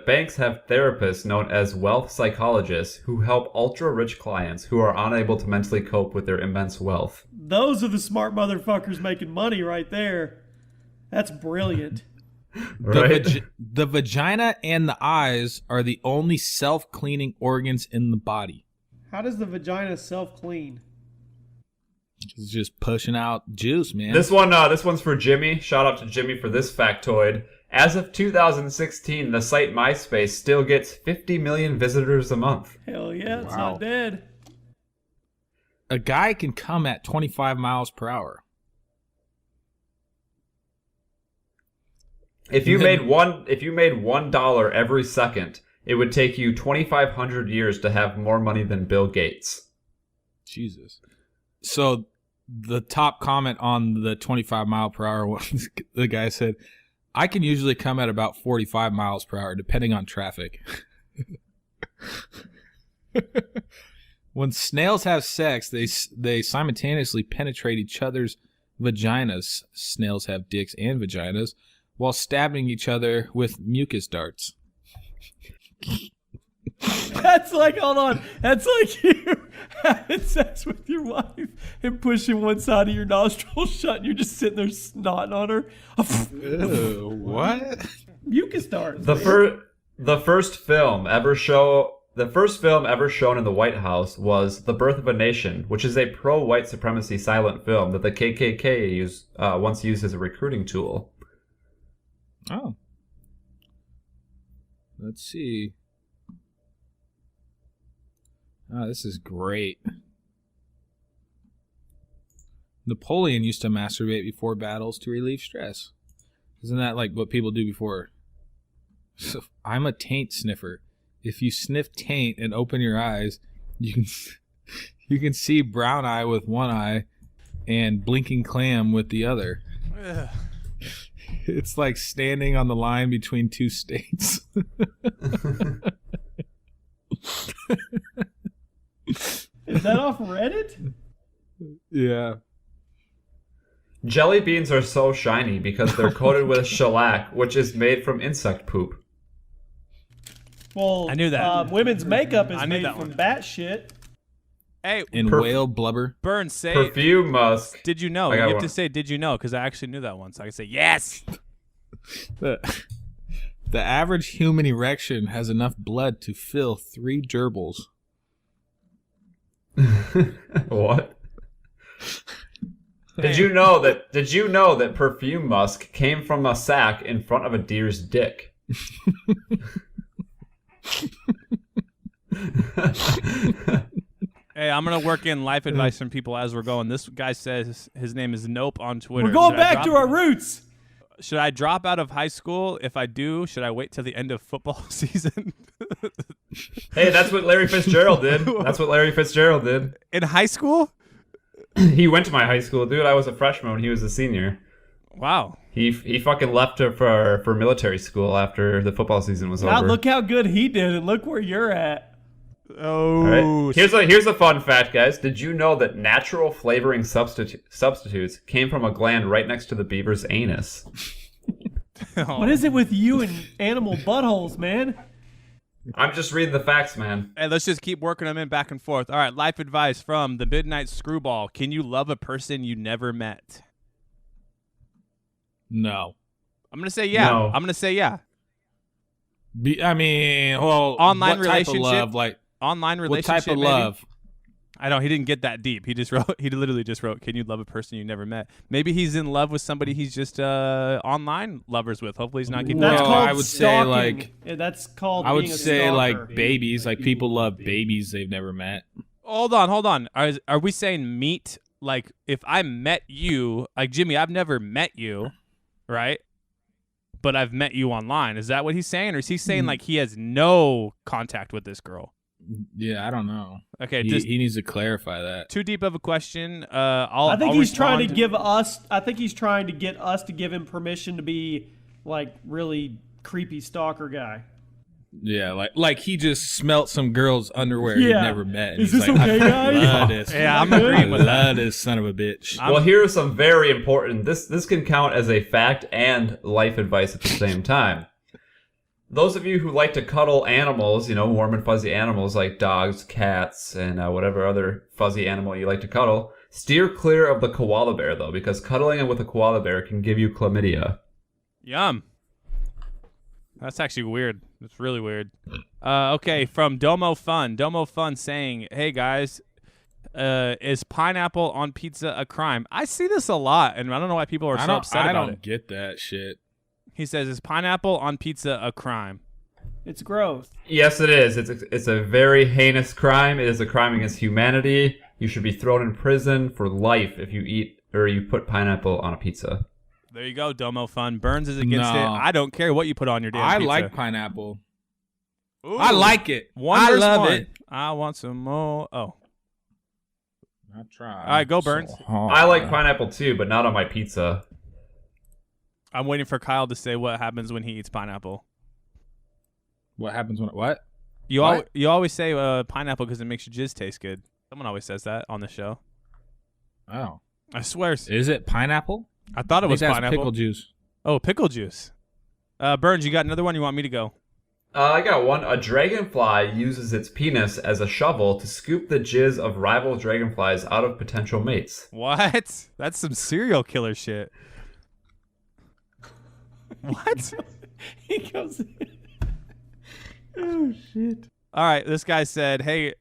banks have therapists known as wealth psychologists who help ultra-rich clients who are unable to mentally cope with their immense wealth? those are the smart motherfuckers making money right there. That's brilliant. Right? The vagina and the eyes are the only self-cleaning organs in the body. How does the vagina self-clean? It's just pushing out juice, man. This one's for Jimmy. Shout out to Jimmy for this factoid. As of 2016, the site MySpace still gets 50 million visitors a month. Hell yeah, it's Wow. not dead. A guy can come at 25 miles per hour. If you made $1 every second, it would take you 2,500 years to have more money than Bill Gates. Jesus. So the top comment on the 25 mile per hour one, the guy said, I can usually come at about 45 miles per hour, depending on traffic. When snails have sex, they simultaneously penetrate each other's vaginas. Snails have dicks and vaginas. while stabbing each other with mucus darts. That's like, hold on. That's like you having sex with your wife and pushing one side of your nostril shut and you're just sitting there snotting on her. Ew, what? Mucus darts. The first film ever shown in the White House was The Birth of a Nation, which is a pro-white supremacy silent film that the KKK once used as a recruiting tool. Oh. Let's see. Oh, this is great. Napoleon used to masturbate before battles to relieve stress. Isn't that like what people do before? So, I'm a taint sniffer. If you sniff taint and open your eyes, you can see brown eye with one eye and blinking clam with the other. Ugh. It's like standing on the line between two states. Is that off Reddit? Yeah. Jelly beans are so shiny because they're coated with shellac, which is made from insect poop. Well, I knew that. Women's makeup is I knew made that from one. bat shit. Hey, And whale blubber. Burn, say, Perfume musk. did you know? I You got have one. to say, did you know? Because I actually knew that one. So I can say, yes. The average human erection has enough blood to fill 3 gerbils. What? Did you know that perfume musk came from a sack in front of a deer's dick? Hey, I'm gonna work in life advice from people as we're going. This guy says his name is Nope on Twitter. We're going Should I back to our roots. Should I drop out of high school? If I do, should I wait till the end of football season? Hey, that's what Larry Fitzgerald did. In high school? He went to my high school, dude. I was a freshman when he was a senior. Wow. He fucking left for military school after the football season was Now over. look how good he did, and look where you're at. Oh. All right. Here's a fun fact, guys. Did you know that natural flavoring substitutes came from a gland right next to the beaver's anus? What is it with you and animal buttholes, man? I'm just reading the facts, man. Hey, let's just keep working them in back and forth. All right, life advice from the Midnight Screwball. Can you love a person you never met? No. I'm going to say yeah. No. I'm going to say yeah. I mean, well, Online what type of relationship? love? Like, Online what relationship, type of maybe? love? I know he didn't get that deep. He literally just wrote, "Can you love a person you never met?" Maybe he's in love with somebody he's just online lovers with. Hopefully he's not getting. That's Well, called I would say, stalking. like- Yeah, that's called. I would being a say stalker. like babies. Like people love babies they've never met. Hold on. Are we saying meet? Like if I met you, like Jimmy, I've never met you, right? But I've met you online. Is that what he's saying, or is he saying like he has no contact with this girl? Yeah, I don't know. Okay, He just needs to clarify that. too deep of a question. I think I'll he's trying to respond. give us. I think he's trying to get us to give him permission to be like really creepy stalker guy. Yeah, like he just smelt some girl's underwear Yeah. he'd never met. And Is he's this like, okay, I guys? love this. Yeah, I'm I agreeing with love this son of a bitch. Well, here are some very important. This can count as a fact and life advice at the same time. Those of you who like to cuddle animals, warm and fuzzy animals like dogs, cats, and whatever other fuzzy animal you like to cuddle, steer clear of the koala bear, though, because cuddling with a koala bear can give you chlamydia. Yum. That's actually weird. It's really weird. Okay, from Domo Fun. Domo Fun saying, "Hey guys, is pineapple on pizza a crime?" I see this a lot, and I don't know why people are so upset I about don't it. get that shit. He says, "Is pineapple on pizza a crime?" It's gross. Yes, it is. It's a very heinous crime. It is a crime against humanity. You should be thrown in prison for life if you eat or you put pineapple on a pizza. There you go, Domo Fun. Burns is against No. it. I don't care what you put on your damn I pizza. like pineapple. Ooh. I like it. One I versus love one. it. I want some more. Oh, I try. All right, go, Burns. I like pineapple too, but not on my pizza. I'm waiting for Kyle to say what happens when he eats pineapple. What happens when what? You What? you always say pineapple because it makes your jizz taste good. Someone always says that on the show. Oh, I swear. is it pineapple? I thought it I was think that's pineapple. pickle juice. Oh, pickle juice. Burns, you got another one? You want me to go? I got one. A dragonfly uses its penis as a shovel to scoop the jizz of rival dragonflies out of potential mates. What? That's some serial killer shit. What? He goes. Oh shit. All right, this guy said, hey,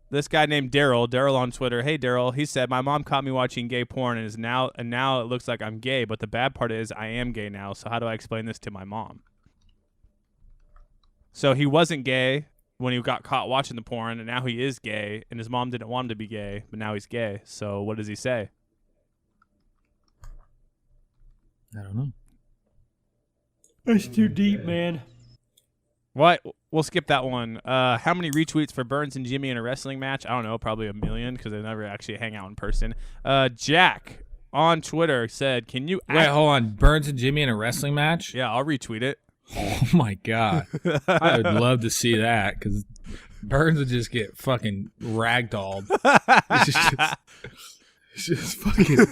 this guy named Daryl on Twitter, hey Daryl, he said, my mom caught me watching gay porn and now it looks like I'm gay, but the bad part is I am gay now, so how do I explain this to my mom? So he wasn't gay when he got caught watching the porn, and now he is gay, and his mom didn't want him to be gay, but now he's gay. So what does he say? I don't know. That's too deep, man. What? We'll skip that one. How many retweets for Burns and Jimmy in a wrestling match? I don't know, probably 1 million because they never actually hang out in person. Jack on Twitter said, "Can you Wait, hold on. Burns and Jimmy in a wrestling match? Yeah, I'll retweet it. Oh my god, I would love to see that because Burns would just get fucking ragdolled. It's just fucking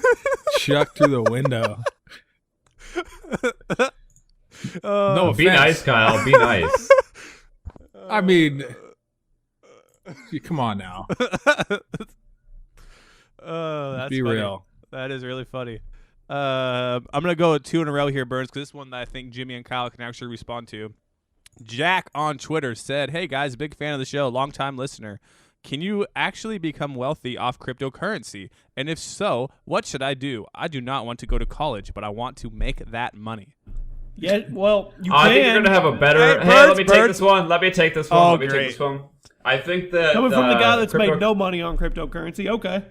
chucked through the window. No offense. Be nice, Kyle. Be nice. I mean, come on now. That's Be funny. real. That is really funny. I'm gonna go with 2 in a row here, Burns, because this one that I think Jimmy and Kyle can actually respond to. Jack on Twitter said, "Hey guys, big fan of the show, long time listener. Can you actually become wealthy off cryptocurrency? And if so, what should I do? I do not want to go to college, but I want to make that money." Yeah, well, you I can. think you're gonna have a better. Hey, Hey, let me Birds. take this one. Let me take this one. Oh, Let me great. take this one. I think that Coming from the guy that's crypto- made no money on cryptocurrency. Okay.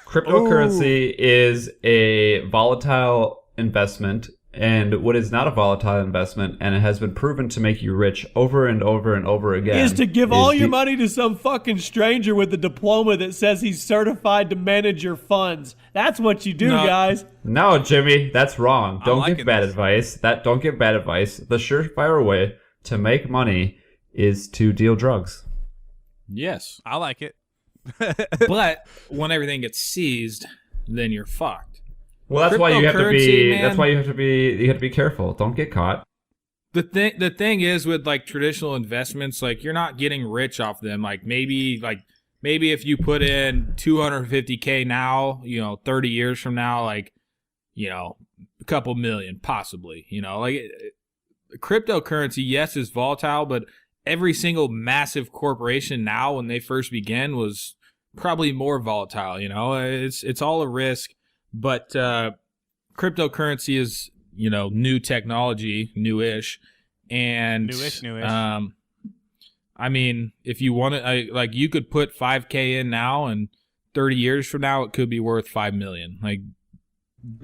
Cryptocurrency is a volatile investment, and what is not a volatile investment, and it has been proven to make you rich over and over and over again, Is to give all your the- money to some fucking stranger with a diploma that says he's certified to manage your funds. That's what you do, No. guys. No, Jimmy, that's wrong. Don't liking give bad this. advice. Don't give bad advice. The surefire way to make money is to deal drugs. Yes, I like it. but when everything gets seized, then you're fucked. Well, that's why you have to be. Cryptocurrency, man. That's why you have to be. You have to be careful. Don't get caught. The thing is with like traditional investments, like you're not getting rich off them. Like maybe if you put in 250K now, 30 years from now, like, a couple million possibly, cryptocurrency, yes, is volatile, but every single massive corporation now when they first began was probably more volatile, it's all a risk, but cryptocurrency is, new technology, newish. And Newish. I mean, if you want to, like, you could put 5K in now, and 30 years from now, it could be worth 5 million. Like,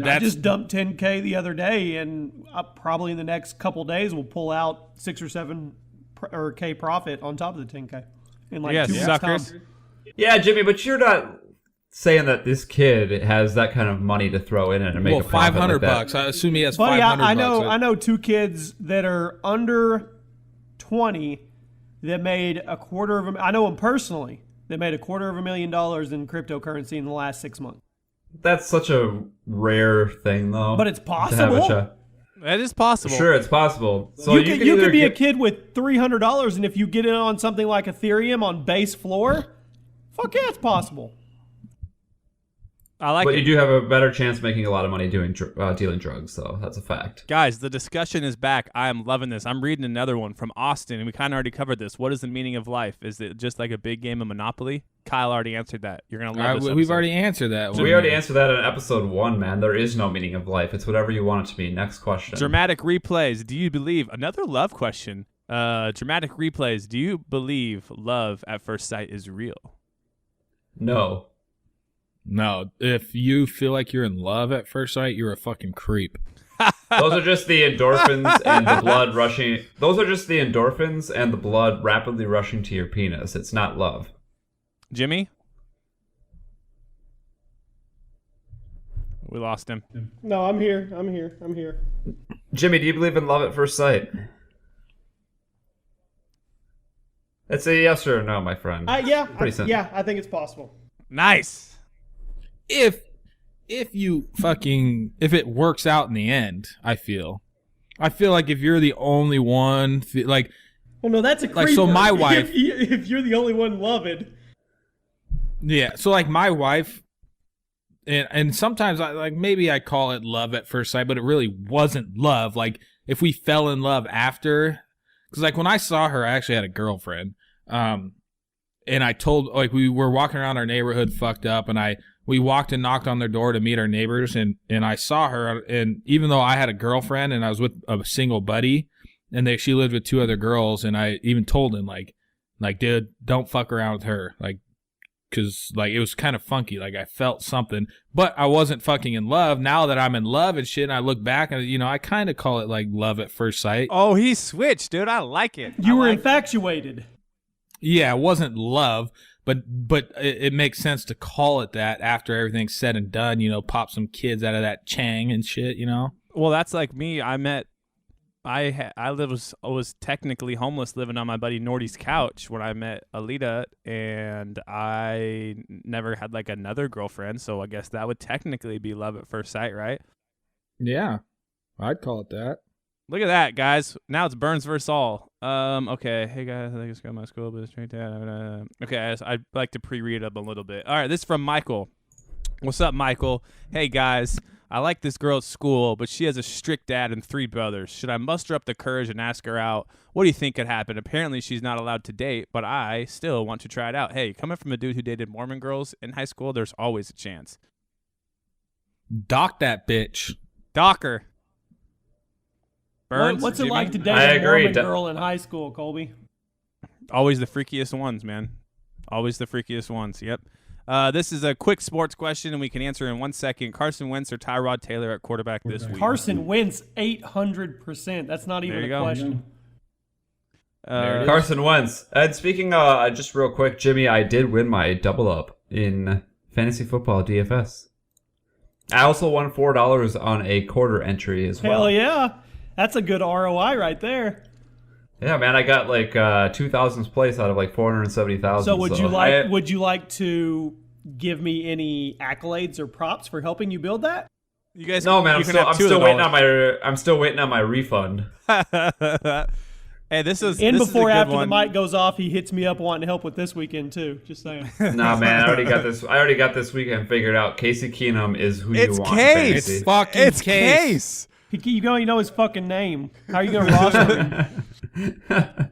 I just dumped 10K the other day, and probably in the next couple days we'll pull out 6 or 7 K profit on top of the 10K in like Yeah, 2 weeks' suckers. time. Yeah, Jimmy, but you're not saying that this kid has that kind of money to throw in it and make well, a profit 500 like that. bucks. I assume he has Buddy, 500 I bucks. know 2 kids that are under 20 that made I know them personally. They made $250,000 in cryptocurrency in the last 6 months. That's such a rare thing, though. But it's to have a possible. That is possible. Sure, it's possible. So you can could either be a get- kid with $300, and if you get in on something like Ethereum on base floor, fuck yeah, it's possible. I like But it. you do have a better chance making a lot of money doing dealing drugs, though. That's a fact. Guys, the discussion is back. I am loving this. I'm reading another one from Austin, and we kind of already covered this. What is the meaning of life? Is it just like a big game of Monopoly? Kyle already answered that. You're going to love this We've episode. already answered that. We already answered that in episode 1, man. There is no meaning of life. It's whatever you want it to be. Next question. Dramatic replays. Do you believe? Another love question. Dramatic replays. Do you believe love at first sight is real? No. No, if you feel like you're in love at first sight, you're a fucking creep. Those are just the endorphins and the blood rushing. Those are just the endorphins and the blood rapidly rushing to your penis. It's not love. Jimmy? We lost him. No, I'm here. Jimmy, do you believe in love at first sight? It's a yes or a no, my friend. Yeah, Pretty simple. yeah, I think it's possible. Nice. If if it works out in the end, I feel like if you're the only one, like, well, no, that's a creeper. like, so my wife, if you're the only one loving. yeah. So like my wife, and sometimes maybe I call it love at first sight, but it really wasn't love. Like if we fell in love after, because like when I saw her, I actually had a girlfriend, and I told, like, we were walking around our neighborhood fucked up, and we walked and knocked on their door to meet our neighbors, and I saw her, and even though I had a girlfriend and I was with a single buddy, and she lived with 2 other girls, and I even told him like, dude, don't fuck around with her, like, because like it was kind of funky, like I felt something, but I wasn't fucking in love. Now that I'm in love and shit, and I look back and I kind of call it like love at first sight. Oh, he switched, dude. I like it. You were infatuated. Yeah, it wasn't love, but it makes sense to call it that after everything's said and done. Pop some kids out of that Chang and shit. Well, that's like me. I was technically homeless, living on my buddy Nordy's couch when I met Alita, and I never had like another girlfriend, so I guess that would technically be love at first sight, right? Yeah, I'd call it that. Look at that, guys. Now it's Burns versus all. Okay. Hey, guys. I think it's got my school, but it's straight down. Okay, I'd like to pre-read up a little bit. All right, this is from Michael. What's up, Michael? Hey, guys. I like this girl at school, but she has a strict dad and 3 brothers. Should I muster up the courage and ask her out? What do you think could happen? Apparently, she's not allowed to date, but I still want to try it out. Hey, coming from a dude who dated Mormon girls in high school, there's always a chance. Dock that bitch. Docker. Burns, What's it Jimmy? like to date I a agree. Mormon girl in high school, Colby? Always the freakiest ones, man. Always the freakiest ones. Yep. This is a quick sports question, and we can answer in 1 second. Carson Wentz or Tyrod Taylor at quarterback this week? Carson Wentz, 800%. That's not even a question. Carson Wentz. And speaking just real quick, Jimmy, I did win my double up in fantasy football DFS. I also won $4 on a quarter entry as well. Hell yeah. That's a good ROI right there. Yeah, man, I got like 2,000th place out of like 470,000. So would you like to give me any accolades or props for helping you build that? You guys, No, man, you I'm still waiting on my refund. Hey, this is before a good after one. the mic goes off, he hits me up wanting to help with this weekend too. Just saying. Nah, man, I already got this weekend figured out. Casey Keenum is who It's you want. Case. In fantasy. Fucking It's Case. You don't even know his fucking name. How are you going to roster him?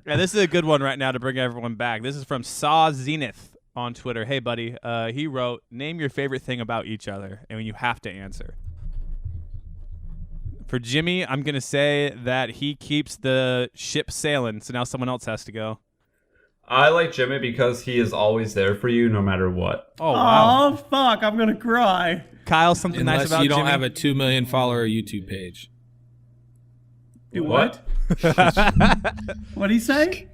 Yeah, this is a good one right now to bring everyone back. This is from Saw Zenith on Twitter. Hey, buddy. He wrote, name your favorite thing about each other, and you have to answer. For Jimmy, I'm going to say that he keeps the ship sailing, so now someone else has to go. I like Jimmy because he is always there for you no matter what. Oh, wow. Oh, fuck. I'm going to cry. Kyle, something nice Unless about you don't Jimmy? have a 2 million follower YouTube page. Do what? What'd he say?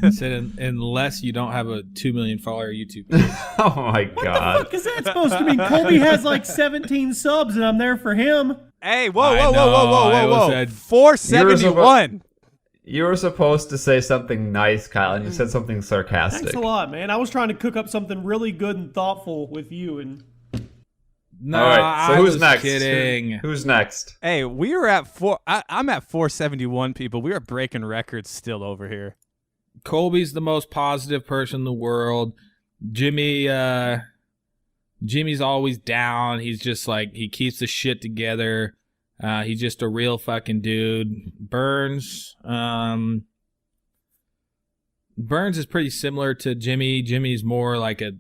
I said unless you don't have a 2 million follower YouTube page. Oh my What god. the fuck is that supposed to mean? Colby has like 17 subs and I'm there for him. Hey, whoa, I whoa, know, whoa, whoa, I whoa, was whoa. at- 471. You were supposed to say something nice, Kyle, and you said something sarcastic. Thanks a lot, man. I was trying to cook up something really good and thoughtful with you, and No, All right, so I who's was next? kidding. Who's next? Hey, we were at I'm at 471 people. We are breaking records still over here. Colby's the most positive person in the world. Jimmy's always down. He's just like, he keeps the shit together. He's just a real fucking dude. Burns is pretty similar to Jimmy. Jimmy's more like a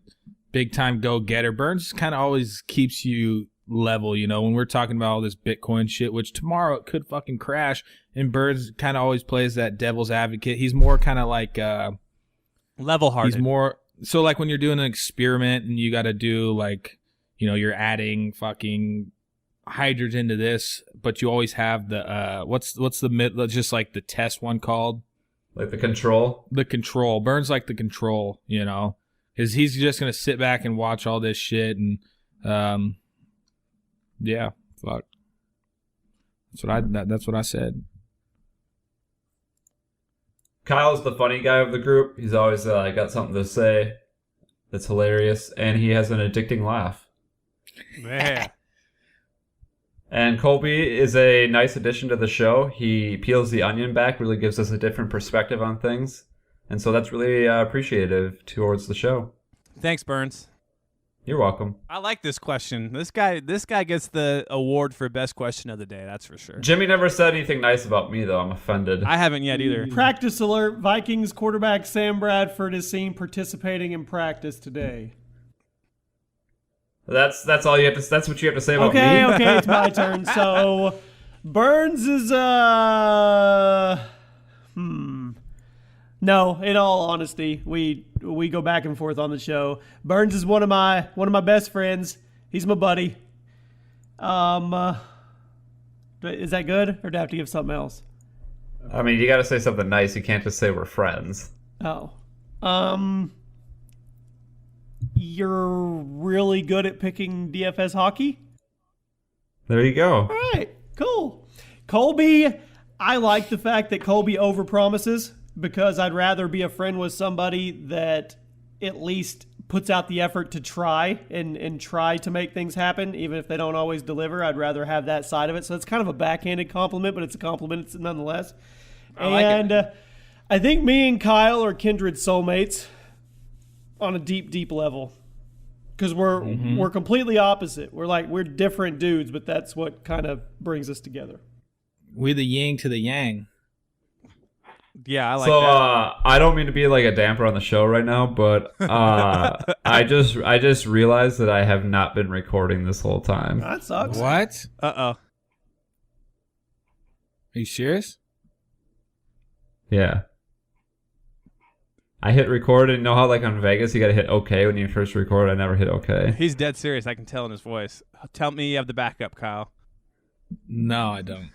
big time go-getter. Burns kind of always keeps you level, you know, when we're talking about all this Bitcoin shit, which tomorrow it could fucking crash, and Burns kind of always plays that devil's advocate. He's more kind of like Level-hearted. he's more so like when you're doing an experiment and you got to do like, you know, you're adding fucking hydrogen to this, but you always have the what's the just like the test one called Like the control? the control. Burns like the control, you know, because he's just gonna sit back and watch all this shit and yeah, fuck. That's what I said. Kyle's the funny guy of the group. He's always got something to say that's hilarious, and he has an addicting laugh. Man. And Colby is a nice addition to the show. He peels the onion back, really gives us a different perspective on things. And so that's really appreciative towards the show. Thanks, Burns. You're welcome. I like this question. This guy gets the award for best question of the day. That's for sure. Jimmy never said anything nice about me, though. I'm offended. I haven't yet either. Practice alert. Vikings quarterback Sam Bradford is seen participating in practice today. That's all you have to. That's what you have to say about me. Okay, it's my turn. So Burns is No, in all honesty, we go back and forth on the show. Burns is one of my best friends. He's my buddy. Is that good, or do I have to give something else? I mean, you got to say something nice. You can't just say we're friends. Oh, you're really good at picking DFS hockey. There you go. All right, cool. Colby, I like the fact that Colby overpromises, because I'd rather be a friend with somebody that at least puts out the effort to try and try to make things happen, even if they don't always deliver. I'd rather have that side of it. So it's kind of a backhanded compliment, but it's a compliment nonetheless. I think me and Kyle are kindred soulmates on a deep, deep level, because we're completely opposite. We're different dudes, but that's what kind of brings us together. We the yin to the yang. Yeah, I like so, that. I don't mean to be like a damper on the show right now, but I just realized that I have not been recording this whole time. That sucks. What? Uh-oh. Are you serious? Yeah. I hit record, and you know how like on Vegas you gotta hit OK when you first record? I never hit OK. He's dead serious. I can tell in his voice. Tell me you have the backup, Kyle. No, I don't.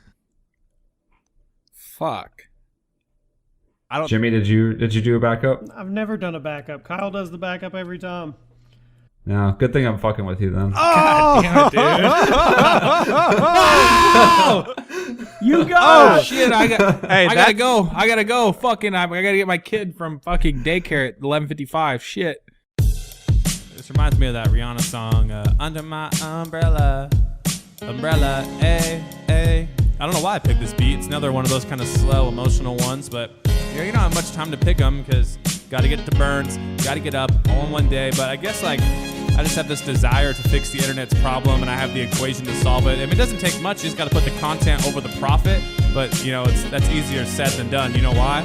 Fuck. I don't. Jimmy, did you do a backup? I've never done a backup. Kyle does the backup every time. No. Good thing I'm fucking with you then. God damn it, dude. You got Oh shit! I gotta go. I gotta go. Fucking! I gotta get my kid from fucking daycare at 11:55. Shit. This reminds me of that Rihanna song, Under My Umbrella. Umbrella, ay. I don't know why I picked this beat. It's another one of those kind of slow, emotional ones, but you don't have much time to pick them because got to get to Burns, got to get up all in one day. But I guess I just have this desire to fix the internet's problem, and I have the equation to solve it. I mean, it doesn't take much. You just got to put the content over the profit, but that's easier said than done. You know why?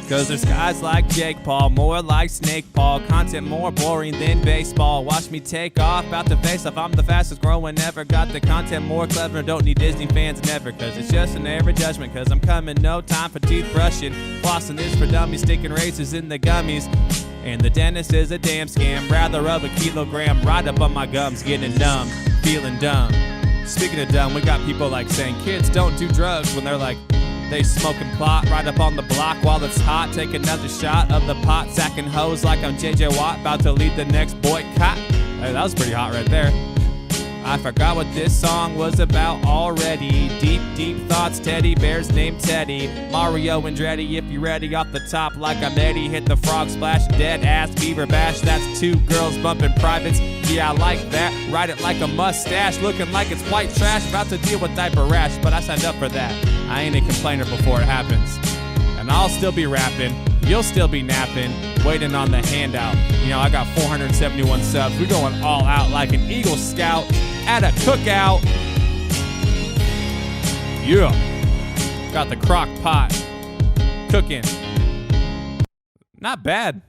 Because there's guys like Jake Paul, more like Snake Paul, content more boring than baseball. Watch me take off, about to face off. I'm the fastest growing ever. Got the content more clever, don't need Disney fans never. Because it's just an error judgment. Because I'm coming, no time for teeth brushing. Flossing is for dummies, sticking razors in the gummies. And the dentist is a damn scam. Rather of a kilogram, right up on my gums, getting numb, feeling dumb. Speaking of dumb, we got people like saying kids don't do drugs when they're like, they smoking plot right up on the block while it's hot. Take another shot of the pot, sacking hoes like I'm JJ Watt, about to lead the next boycott. Hey, that was pretty hot right there. I forgot what this song was about already. Deep, deep thoughts, teddy bears named Teddy. Mario Andretti, if you ready, off the top like I'm Eddie. Hit the frog splash, dead ass beaver bash. That's two girls bumping privates. Yeah, I like that. Ride it like a mustache, looking like it's white trash. About to deal with diaper rash, but I signed up for that. I ain't a complainer before it happens. And I'll still be rapping, you'll still be napping, waiting on the handout. I got 471 subs. We're going all out like an Eagle Scout at a cookout. Yeah. Got the crock pot cooking. Not bad.